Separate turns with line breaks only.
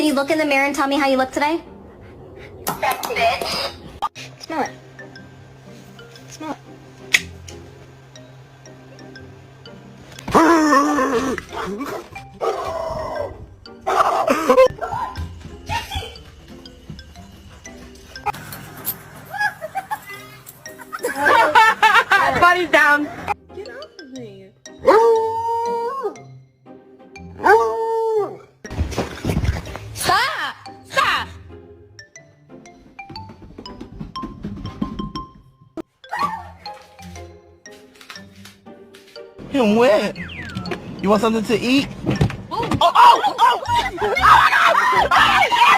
you look in the mirror and tell me how you look today?
Bitch.
Smell it. Smell it.
Body's down.
Get off of me.
Stop! Stop!
Him wet. You want something to eat?
Oh my God!